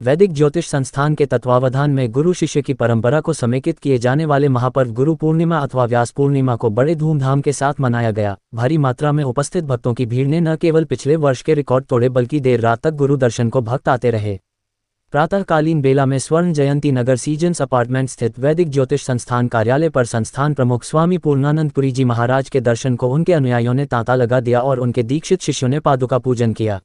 वैदिक ज्योतिष संस्थान के तत्वावधान में गुरु शिष्य की परंपरा को समेकित किए जाने वाले महापर्व गुरु पूर्णिमा अथवा व्यास पूर्णिमा को बड़े धूमधाम के साथ मनाया गया। भारी मात्रा में उपस्थित भक्तों की भीड़ ने न केवल पिछले वर्ष के रिकॉर्ड तोड़े बल्कि देर रात तक गुरु दर्शन को भक्त आते रहे। प्रातःकालीन बेला में स्वर्ण जयंती नगर सीजन्स अपार्टमेंट स्थित वैदिक ज्योतिष संस्थान कार्यालय पर संस्थान प्रमुख स्वामी पूर्णानंदपुरी जी महाराज के दर्शन को उनके अनुयायियों ने तांता लगा दिया और उनके दीक्षित शिष्यों ने पादुका पूजन किया।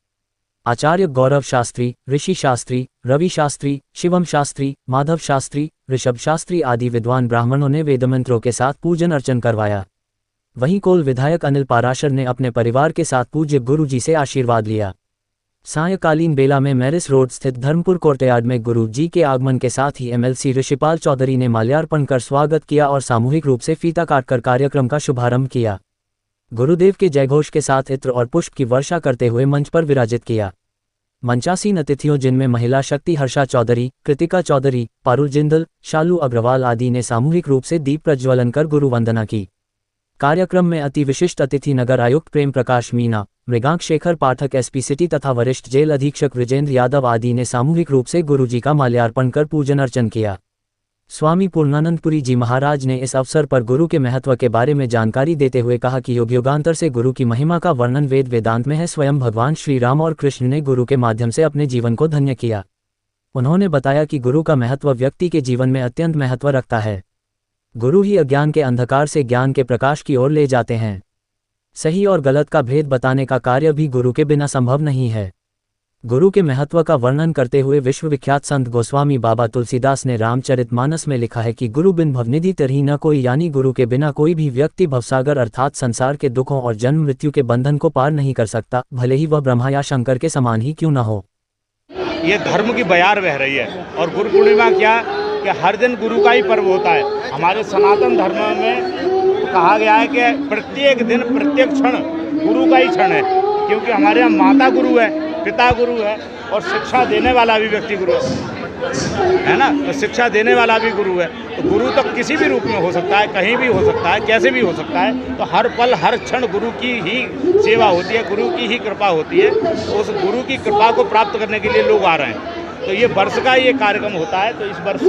आचार्य गौरव शास्त्री, ऋषि शास्त्री, रवि शास्त्री, शिवम शास्त्री, माधव शास्त्री, ऋषभ शास्त्री आदि विद्वान ब्राह्मणों ने वेदमंत्रों के साथ पूजन अर्चन करवाया। वहीं कोल विधायक अनिल पाराशर ने अपने परिवार के साथ पूज्य गुरु जी से आशीर्वाद लिया। सायंकालीन बेला में मैरिस रोड स्थित धर्मपुर कोर्टयार्ड में गुरु जी के आगमन के साथ ही एमएलसी ऋषिपाल चौधरी ने माल्यार्पण कर स्वागत किया और सामूहिक रूप से फीता काटकर कार्यक्रम का शुभारंभ किया। गुरुदेव के जयघोष के साथ इत्र और पुष्प की वर्षा करते हुए मंच पर विराजित किया। मंचासीन अतिथियों जिनमें महिला शक्ति हर्षा चौधरी, कृतिका चौधरी, पारुल जिंदल, शालू अग्रवाल आदि ने सामूहिक रूप से दीप प्रज्वलन कर गुरु वंदना की। कार्यक्रम में अति विशिष्ट अतिथि नगर आयुक्त प्रेम प्रकाश मीना, मृगांक शेखर पाठक एसपी सिटी तथा वरिष्ठ जेल अधीक्षक विजेंद्र यादव आदि ने सामूहिक रूप से गुरु जी का माल्यार्पण कर पूजन अर्चन किया। स्वामी पूर्णानंदपुरी जी महाराज ने इस अवसर पर गुरु के महत्व के बारे में जानकारी देते हुए कहा कि युग युगांतर से गुरु की महिमा का वर्णन वेद वेदांत में है। स्वयं भगवान श्री राम और कृष्ण ने गुरु के माध्यम से अपने जीवन को धन्य किया। उन्होंने बताया कि गुरु का महत्व व्यक्ति के जीवन में अत्यंत महत्व रखता है। गुरु ही अज्ञान के अंधकार से ज्ञान के प्रकाश की ओर ले जाते हैं। सही और गलत का भेद बताने का कार्य भी गुरु के बिना संभव नहीं है। गुरु के महत्व का वर्णन करते हुए विश्वविख्यात संत गोस्वामी बाबा तुलसीदास ने रामचरितमानस में लिखा है कि गुरु बिन भवनिधि तरही न कोई, यानी गुरु के बिना कोई भी व्यक्ति भवसागर अर्थात संसार के दुखों और जन्म मृत्यु के बंधन को पार नहीं कर सकता, भले ही वह ब्रह्मा या शंकर के समान ही क्यों न हो। ये धर्म की बयार बह रही है और गुरु पूर्णिमा क्या कि हर दिन गुरु का ही पर्व होता है। हमारे सनातन धर्म में कहा गया है कि प्रत्येक दिन प्रत्येक क्षण गुरु का ही क्षण है, क्योंकि हमारे यहाँ माता गुरु है, पिता गुरु है और शिक्षा देने वाला भी व्यक्ति गुरु है ना। तो शिक्षा देने वाला भी गुरु है। तो गुरु तो किसी भी रूप में हो सकता है, कहीं भी हो सकता है, कैसे भी हो सकता है। तो हर पल हर क्षण गुरु की ही सेवा होती है, गुरु की ही कृपा होती है। तो उस गुरु की कृपा को प्राप्त करने के लिए लोग आ रहे हैं। तो ये वर्ष का ये कार्यक्रम होता है। तो इस वर्ष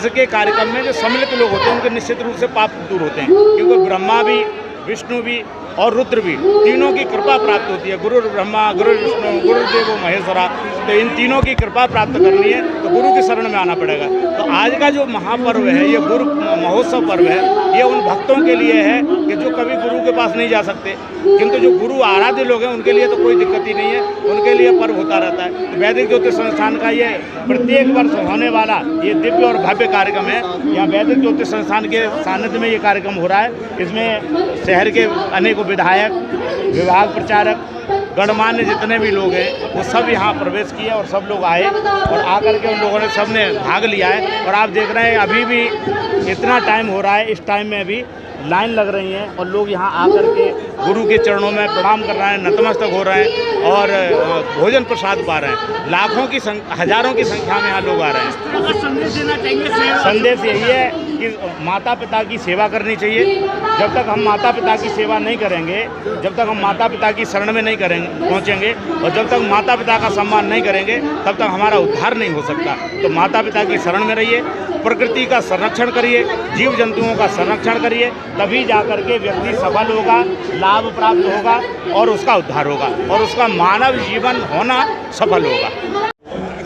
के कार्यक्रम में जो सम्मिलित लोग होते हैं उनके निश्चित रूप से पाप दूर होते हैं, क्योंकि ब्रह्मा भी, विष्णु भी और रुद्र भी, तीनों की कृपा प्राप्त होती है। गुरु ब्रह्मा, गुरु विष्णु, गुरुदेवो महेश्वरा। तो इन तीनों की कृपा प्राप्त करनी है तो गुरु की शरण में आना पड़ेगा। तो आज का जो महापर्व है, ये गुरु महोत्सव पर्व है, ये उन भक्तों के लिए है कि जो कभी गुरु के पास नहीं जा सकते, किंतु जो गुरु आराध्य लोग हैं उनके लिए तो कोई दिक्कत ही नहीं है, उनके लिए पर्व होता रहता है। तो वैदिक ज्योतिष संस्थान का ये प्रत्येक वर्ष होने वाला ये दिव्य और भव्य कार्यक्रम है। यहाँ वैदिक ज्योतिष संस्थान के सानिध्य में ये कार्यक्रम हो रहा है। इसमें शहर के अनेकों विधायक, विभाग प्रचारक, गणमान्य जितने भी लोग हैं वो सब यहाँ प्रवेश किए और सब लोग आए और आकर के उन लोगों ने सब ने भाग लिया है। और आप देख रहे हैं अभी भी इतना टाइम हो रहा है, इस टाइम में भी लाइन लग रही है और लोग यहाँ आकर के गुरु के चरणों में प्रणाम कर रहे हैं, नतमस्तक हो रहे हैं और भोजन प्रसाद पा रहे हैं। लाखों की हजारों की संख्या में यहाँ लोग आ रहे हैं। संदेश देना चाहिए। संदेश यही है कि माता पिता की सेवा करनी चाहिए। जब तक हम माता पिता की सेवा नहीं करेंगे, जब तक हम माता पिता की शरण में नहीं पहुँचेंगे और जब तक माता पिता का सम्मान नहीं करेंगे तब तक हमारा उद्धार नहीं हो सकता। तो माता पिता की शरण में रहिए, प्रकृति का संरक्षण करिए, जीव जंतुओं का संरक्षण करिए, तभी जाकर के व्यक्ति सफल होगा, लाभ प्राप्त होगा और उसका उद्धार होगा और उसका मानव जीवन होना सफल होगा।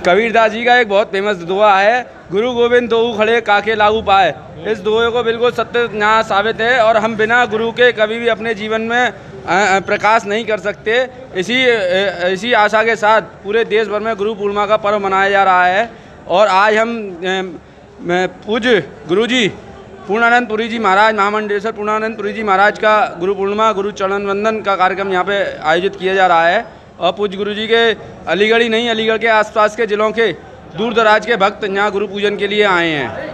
कबीरदास जी का एक बहुत फेमस दुआ है, गुरु गोविंद दोऊ खड़े काके लागू पाए। इस दुए को बिल्कुल सत्य न्याय साबित है और हम बिना गुरु के कभी भी अपने जीवन में प्रकाश नहीं कर सकते। इसी आशा के साथ पूरे देश भर में गुरु पूर्णिमा का पर्व मनाया जा रहा है और आज हम पूज्य गुरु जी पूर्णानंदपुरी जी महाराज, महामंडलेश्वर पूर्णानंदपुरी जी महाराज का गुरु पूर्णिमा, गुरु चरण वंदन का कार्यक्रम यहाँ पे आयोजित किया जा रहा है। और पूज्य गुरु जी के अलीगढ़ ही नहीं, अलीगढ़ के आसपास के ज़िलों के दूर दराज के भक्त यहाँ गुरु पूजन के लिए आए हैं।